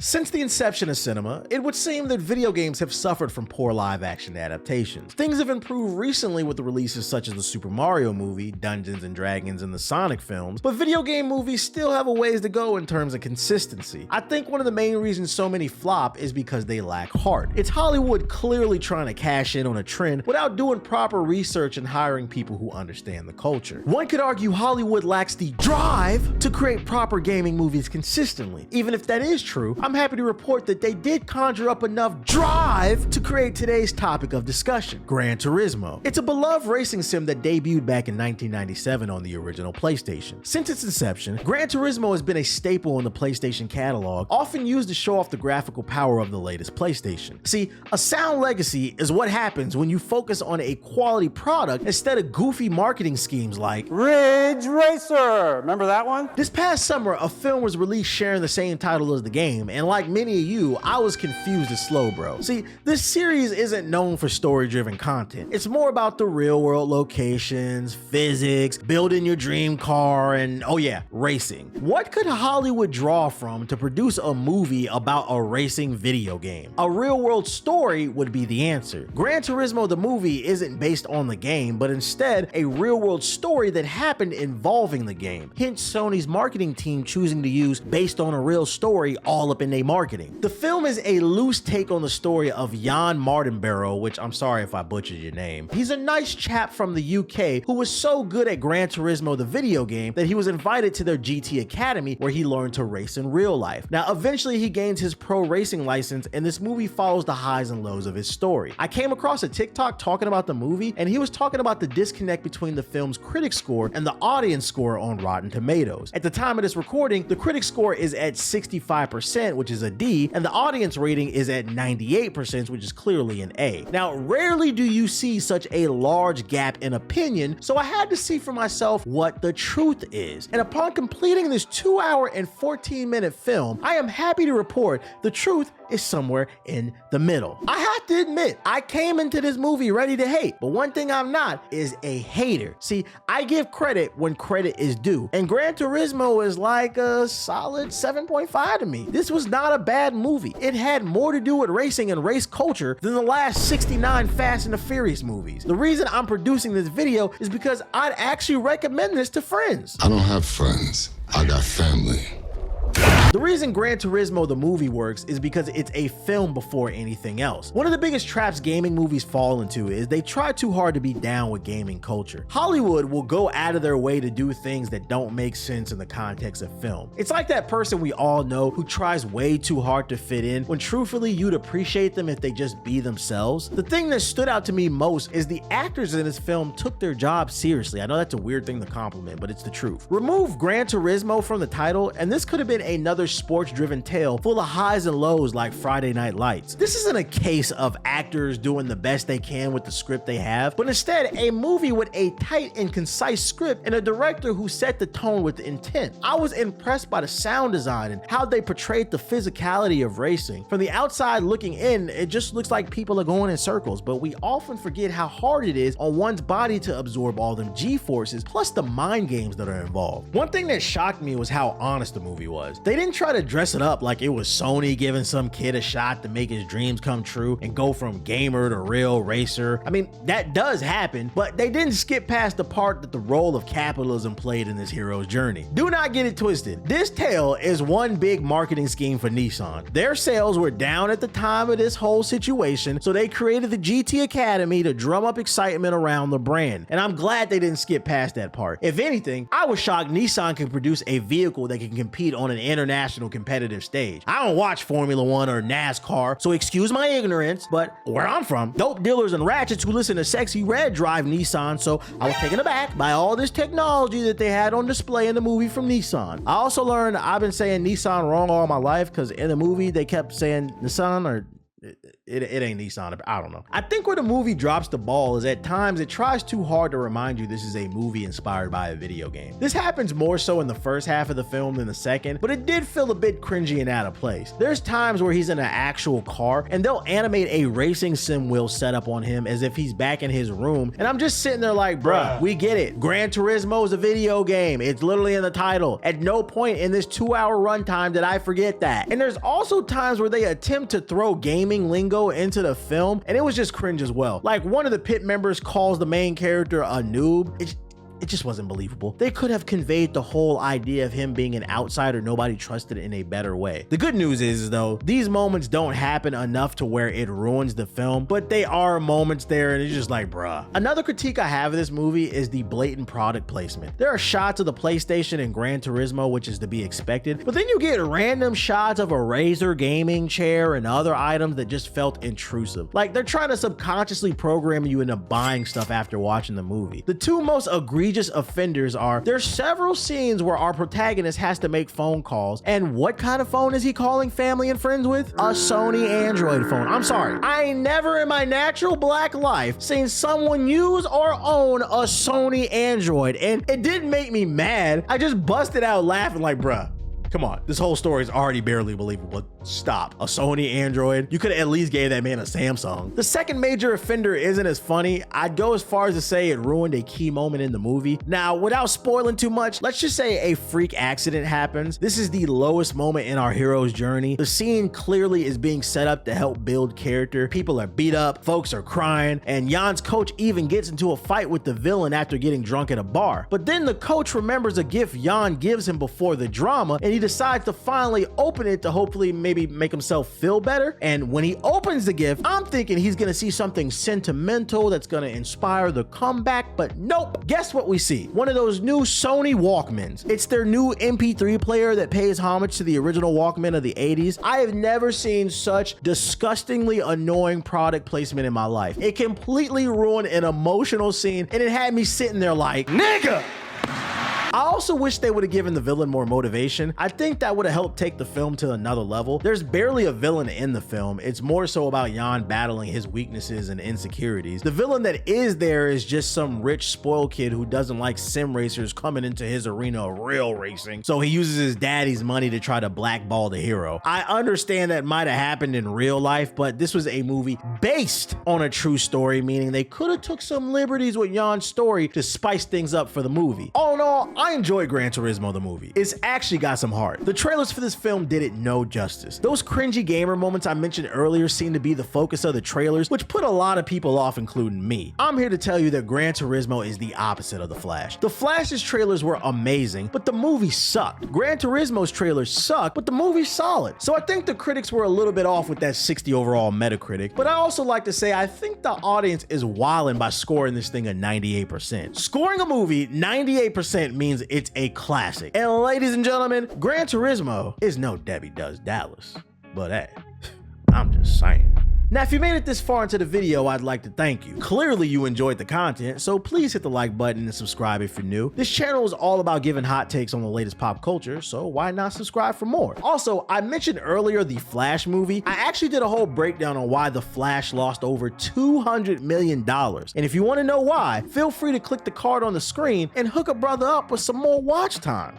Since the inception of cinema, it would seem that video games have suffered from poor live-action adaptations. Things have improved recently with the releases such as the Super Mario movie, Dungeons & Dragons, and the Sonic films, but video game movies still have a ways to go in terms of consistency. I think one of the main reasons so many flop is because they lack heart. It's Hollywood clearly trying to cash in on a trend without doing proper research and hiring people who understand the culture. One could argue Hollywood lacks the drive to create proper gaming movies consistently. Even if that is true, I'm happy to report that they did conjure up enough drive to create today's topic of discussion, Gran Turismo. It's a beloved racing sim that debuted back in 1997 on the original PlayStation. Since its inception, Gran Turismo has been a staple in the PlayStation catalog, often used to show off the graphical power of the latest PlayStation. See, a sound legacy is what happens when you focus on a quality product instead of goofy marketing schemes like Ridge Racer. Remember that one? This past summer, a film was released sharing the same title as the game, and like many of you, I was confused as slow, bro. See, this series isn't known for story-driven content. It's more about the real-world locations, physics, building your dream car, and oh yeah, racing. What could Hollywood draw from to produce a movie about a racing video game? A real-world story would be the answer. Gran Turismo the movie isn't based on the game, but instead a real-world story that happened involving the game. Hence Sony's marketing team choosing to use based on a real story all up in their marketing. The film is a loose take on the story of Jan Mardenborough, which I'm sorry if I butchered your name. He's a nice chap from the UK who was so good at Gran Turismo the video game that he was invited to their GT Academy where he learned to race in real life. Now eventually he gains his pro racing license, and this movie follows the highs and lows of his story. I came across a TikTok talking about the movie, and he was talking about the disconnect between the film's critic score and the audience score on Rotten Tomatoes. At the time of this recording, the critic score is at 65%, which is a D, and the audience rating is at 98%, which is clearly an A. Now, rarely do you see such a large gap in opinion, so I had to see for myself what the truth is. And upon completing this 2-hour and 14-minute film, I am happy to report the truth is somewhere in the middle. I have to admit, I came into this movie ready to hate, but one thing I'm not is a hater. See, I give credit when credit is due, and Gran Turismo is like a solid 7.5 to me. This was not a bad movie. It had more to do with racing and race culture than the last 69 Fast and the Furious movies. The reason I'm producing this video is because I'd actually recommend this to friends. I don't have friends, I got family. The reason Gran Turismo the movie works is because it's a film before anything else. One of the biggest traps gaming movies fall into is they try too hard to be down with gaming culture. Hollywood will go out of their way to do things that don't make sense in the context of film. It's like that person we all know who tries way too hard to fit in when truthfully you'd appreciate them if they just be themselves. The thing that stood out to me most is the actors in this film took their job seriously. I know that's a weird thing to compliment, but it's the truth. Remove Gran Turismo from the title and this could have been another sports-driven tale full of highs and lows like Friday Night Lights. This isn't a case of actors doing the best they can with the script they have, but instead a movie with a tight and concise script and a director who set the tone with intent. I was impressed by the sound design and how they portrayed the physicality of racing. From the outside looking in, it just looks like people are going in circles, but we often forget how hard it is on one's body to absorb all them G-forces, plus the mind games that are involved. One thing that shocked me was how honest the movie was. They didn't try to dress it up like it was Sony giving some kid a shot to make his dreams come true and go from gamer to real racer. I mean, that does happen, but they didn't skip past the part that the role of capitalism played in this hero's journey. Do not get it twisted. This tale is one big marketing scheme for Nissan. Their sales were down at the time of this whole situation, so they created the GT Academy to drum up excitement around the brand. And I'm glad they didn't skip past that part. If anything, I was shocked Nissan could produce a vehicle that can compete on an international competitive stage. I don't watch Formula One or NASCAR, so excuse my ignorance, but where I'm from, dope dealers and ratchets who listen to Sexy Red drive Nissan, so I was taken aback by all this technology that they had on display in the movie from Nissan. I also learned I've been saying Nissan wrong all my life because in the movie they kept saying Nissan or it ain't Nissan. I don't know. I think where the movie drops the ball is at times it tries too hard to remind you this is a movie inspired by a video game. This happens more so in the first half of the film than the second, but it did feel a bit cringy and out of place. There's times where he's in an actual car and they'll animate a racing sim wheel set up on him as if he's back in his room, and I'm just sitting there like, bruh, we get it. Gran Turismo is a video game. It's literally in the title. At no point in this 2-hour runtime did I forget that. And there's also times where they attempt to throw gaming lingo into the film, and it was just cringe as well. Like one of the pit members calls the main character a noob. It just wasn't believable. They could have conveyed the whole idea of him being an outsider nobody trusted in a better way. The good news is though, these moments don't happen enough to where it ruins the film, but they are moments there and it's just like, bruh. Another critique I have of this movie is the blatant product placement. There are shots of the PlayStation and Gran Turismo, which is to be expected, but then you get random shots of a Razer gaming chair and other items that just felt intrusive. Like they're trying to subconsciously program you into buying stuff after watching the movie. The two most egregious offenders are, there's several scenes where our protagonist has to make phone calls, and what kind of phone is he calling family and friends with? A Sony Android phone. I'm sorry, I ain't never in my natural black life seen someone use or own a Sony Android, and it didn't make me mad. I just busted out laughing like, bruh, come on, this whole story is already barely believable. Stop. A Sony Android? You could have at least gave that man a Samsung. The second major offender isn't as funny. I'd go as far as to say it ruined a key moment in the movie. Now, without spoiling too much, let's just say a freak accident happens. This is the lowest moment in our hero's journey. The scene clearly is being set up to help build character. People are beat up, folks are crying, and Jan's coach even gets into a fight with the villain after getting drunk at a bar. But then the coach remembers a gift Jan gives him before the drama, and he decides to finally open it to hopefully maybe make himself feel better. And when he opens the gift, I'm thinking he's gonna see something sentimental that's gonna inspire the comeback, but nope. Guess what we see? One of those new Sony Walkmans. It's their new MP3 player that pays homage to the original Walkman of the 80s. I have never seen such disgustingly annoying product placement in my life. It completely ruined an emotional scene, and it had me sitting there like, nigga! I also wish they would have given the villain more motivation. I think that would have helped take the film to another level. There's barely a villain in the film. It's more so about Jan battling his weaknesses and insecurities. The villain that is there is just some rich spoiled kid who doesn't like sim racers coming into his arena of real racing, so he uses his daddy's money to try to blackball the hero. I understand that might have happened in real life, but this was a movie based on a true story, meaning they could have took some liberties with Jan's story to spice things up for the movie. All in all, I enjoyed Gran Turismo the movie. It's actually got some heart. The trailers for this film did it no justice. Those cringy gamer moments I mentioned earlier seem to be the focus of the trailers, which put a lot of people off, including me. I'm here to tell you that Gran Turismo is the opposite of The Flash. The Flash's trailers were amazing, but the movie sucked. Gran Turismo's trailers sucked, but the movie's solid. So I think the critics were a little bit off with that 60 overall Metacritic, but I also like to say I think the audience is wilding by scoring this thing a 98%. Scoring a movie 98% means it's a classic. And ladies and gentlemen, Gran Turismo is no Debbie Does Dallas, but hey, I'm just saying. Now, if you made it this far into the video, I'd like to thank you. Clearly you enjoyed the content, so please hit the like button and subscribe if you're new. This channel is all about giving hot takes on the latest pop culture, so why not subscribe for more? Also, I mentioned earlier the Flash movie. I actually did a whole breakdown on why the Flash lost over $200 million. And if you want to know why, feel free to click the card on the screen and hook a brother up with some more watch time.